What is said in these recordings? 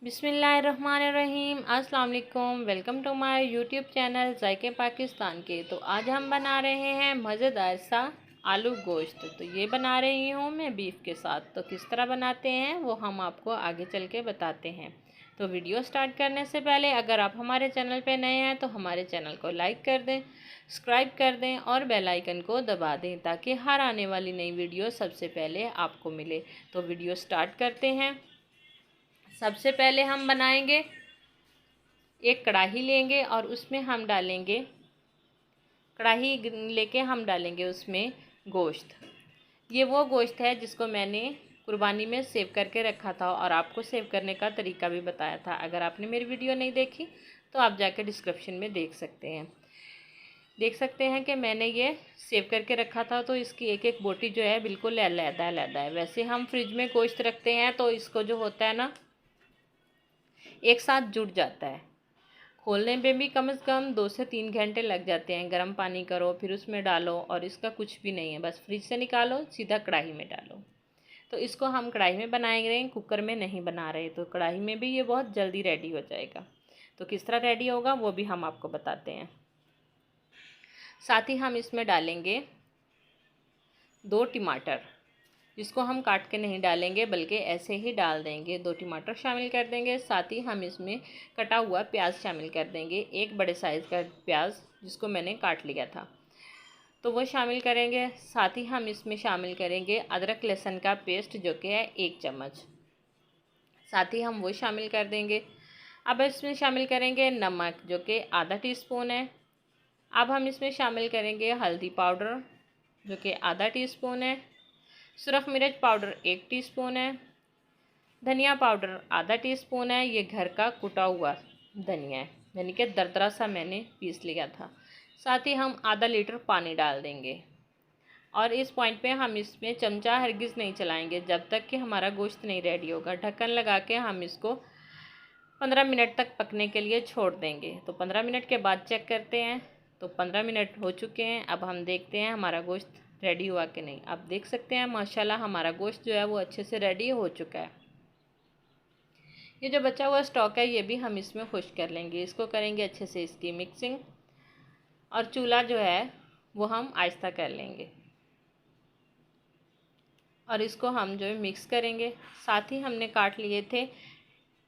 बिस्मिल्लाहिर्रहमानिर्रहीम। अस्सलाम वालेकुम। Welcome to my YouTube channel जायके पाकिस्तान के। तो आज हम बना रहे हैं मज़ेदार सा आलू गोश्त। तो ये बना रही हूँ मैं बीफ के साथ। तो किस तरह बनाते हैं वो हम आपको आगे चल के बताते हैं। तो वीडियो स्टार्ट करने से पहले अगर आप हमारे चैनल पे नए हैं तो हमारे चैनल को लाइक कर दें, सब्सक्राइब कर दें और बेल आइकन को दबा दें ताकि हर आने वाली नई वीडियो सबसे पहले आपको मिले। तो वीडियो स्टार्ट करते हैं। सबसे पहले हम बनाएंगे, एक कढ़ाई लेंगे और उसमें हम डालेंगे, कढ़ाई लेके हम डालेंगे उसमें गोश्त। ये वो गोश्त है जिसको मैंने कुर्बानी में सेव करके रखा था और आपको सेव करने का तरीका भी बताया था। अगर आपने मेरी वीडियो नहीं देखी तो आप जाकर डिस्क्रिप्शन में देख सकते हैं कि मैंने ये सेव करके रखा था। तो इसकी एक एक बोटी जो है बिल्कुल अलग-अलग है। वैसे हम फ्रिज में गोश्त रखते हैं तो इसको जो होता है ना, एक साथ जुड़ जाता है। खोलने में भी कम से कम 2 से 3 घंटे लग जाते हैं। गर्म पानी करो फिर उसमें डालो और इसका कुछ भी नहीं है, बस फ्रिज से निकालो सीधा कढ़ाई में डालो। तो इसको हम कढ़ाई में बनाएंगे, कुकर में नहीं बना रहे। तो कढ़ाई में भी ये बहुत जल्दी रेडी हो जाएगा। तो किस तरह रेडी होगा वो भी हम आपको बताते हैं। साथ ही हम इसमें डालेंगे 2 टमाटर, जिसको हम काट के नहीं डालेंगे बल्कि ऐसे ही डाल देंगे। 2 टमाटर शामिल कर देंगे। साथ ही हम इसमें कटा हुआ प्याज शामिल कर देंगे, एक बड़े साइज़ का प्याज जिसको मैंने काट लिया था तो वो शामिल करेंगे। साथ ही हम इसमें शामिल करेंगे अदरक लहसुन का पेस्ट जो कि है 1 चम्मच। साथ ही हम वो शामिल कर देंगे। अब इसमें शामिल करेंगे नमक जो कि आधा टीस्पून है। अब हम इसमें शामिल करेंगे हल्दी पाउडर जो कि आधा टीस्पून है। सुरख मिर्च पाउडर 1 टीस्पून है। धनिया पाउडर आधा टीस्पून है। ये घर का कुटा हुआ धनिया है, यानी कि दरदरा सा मैंने पीस लिया था। साथ ही हम आधा लीटर पानी डाल देंगे। और इस पॉइंट पे हम इसमें चमचा हरगिज़ नहीं चलाएंगे जब तक कि हमारा गोश्त नहीं रेडी होगा। ढक्कन लगा के हम इसको 15 मिनट तक पकने के लिए छोड़ देंगे। तो 15 मिनट के बाद चेक करते हैं। तो 15 मिनट हो चुके हैं। अब हम देखते हैं हमारा गोश्त रेडी हुआ कि नहीं। आप देख सकते हैं माशाल्लाह हमारा गोश्त जो है वो अच्छे से रेडी हो चुका है। ये जो बचा हुआ स्टॉक है ये भी हम इसमें खुश कर लेंगे। इसको करेंगे अच्छे से इसकी मिक्सिंग और चूल्हा जो है वो हम आहिस्ता कर लेंगे और इसको हम जो है मिक्स करेंगे। साथ ही हमने काट लिए थे,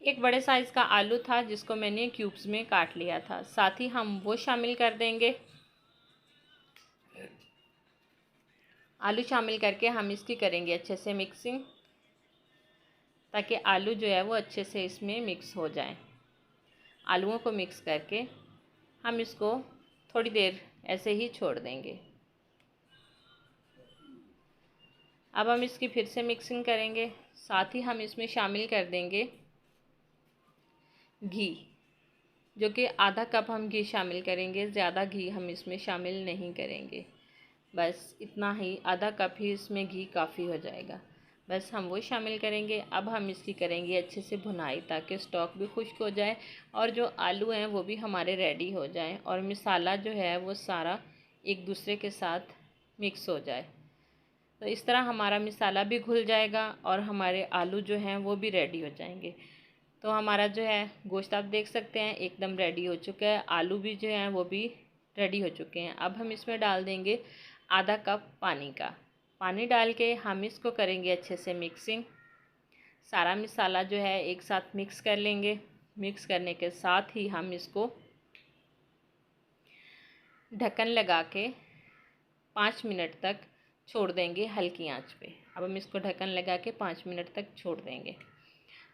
एक बड़े साइज़ का आलू था जिसको मैंने क्यूब्स में काट लिया था। साथ ही हम वो शामिल कर देंगे। आलू शामिल करके हम इसकी करेंगे अच्छे से मिक्सिंग ताकि आलू जो है वो अच्छे से इसमें मिक्स हो जाए। आलूओं को मिक्स करके हम इसको थोड़ी देर ऐसे ही छोड़ देंगे। अब हम इसकी फिर से मिक्सिंग करेंगे। साथ ही हम इसमें शामिल कर देंगे घी, जो कि आधा कप हम घी शामिल करेंगे। ज़्यादा घी हम इसमें शामिल नहीं करेंगे, बस इतना ही, आधा कप ही इसमें घी काफ़ी हो जाएगा। बस हम वो शामिल करेंगे। अब हम इसकी करेंगे अच्छे से भुनाई ताकि स्टॉक भी खुश्क हो जाए और जो आलू हैं वो भी हमारे रेडी हो जाएं और मसाला जो है वो सारा एक दूसरे के साथ मिक्स हो जाए। तो इस तरह हमारा मसाला भी घुल जाएगा और हमारे आलू जो हैं वो भी रेडी हो जाएंगे। तो हमारा जो है गोश्त आप देख सकते हैं एकदम रेडी हो चुका है। आलू भी जो हैं वो भी रेडी हो चुके हैं। अब हम इसमें डाल देंगे आधा कप पानी का। पानी डाल के हम इसको करेंगे अच्छे से मिक्सिंग। सारा मसाला जो है एक साथ मिक्स कर लेंगे। मिक्स करने के साथ ही हम इसको ढक्कन लगा के 5 मिनट तक छोड़ देंगे हल्की आंच पे। अब हम इसको ढक्कन लगा के 5 मिनट तक छोड़ देंगे।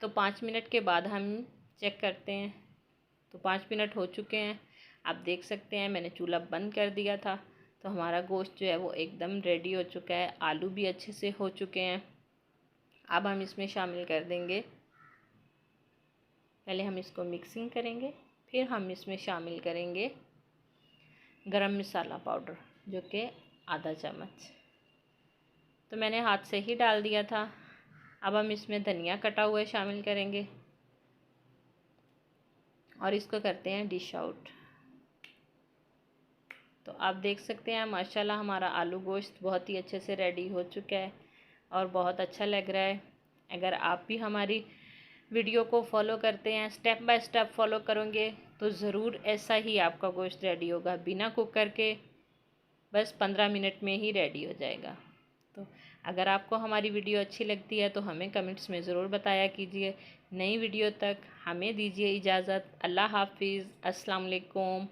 तो 5 मिनट के बाद हम चेक करते हैं। तो 5 मिनट हो चुके हैं। आप देख सकते हैं मैंने चूल्हा बंद कर दिया था। तो हमारा गोश्त जो है वो एकदम रेडी हो चुका है। आलू भी अच्छे से हो चुके हैं। अब हम इसमें शामिल कर देंगे, पहले हम इसको मिक्सिंग करेंगे, फिर हम इसमें शामिल करेंगे गरम मसाला पाउडर जो कि आधा चम्मच। तो मैंने हाथ से ही डाल दिया था। अब हम इसमें धनिया कटा हुआ शामिल करेंगे और इसको करते हैं डिश आउट। तो आप देख सकते हैं माशाल्लाह हमारा आलू गोश्त बहुत ही अच्छे से रेडी हो चुका है और बहुत अच्छा लग रहा है। अगर आप भी हमारी वीडियो को फॉलो करते हैं, स्टेप बाय स्टेप फॉलो करोगे तो ज़रूर ऐसा ही आपका गोश्त रेडी होगा। बिना कुक करके बस 15 मिनट में ही रेडी हो जाएगा। तो अगर आपको हमारी वीडियो अच्छी लगती है तो हमें कमेंट्स में ज़रूर बताया कीजिए। नई वीडियो तक हमें दीजिए इजाज़त। अल्लाह हाफिज़। अस्सलाम वालेकुम।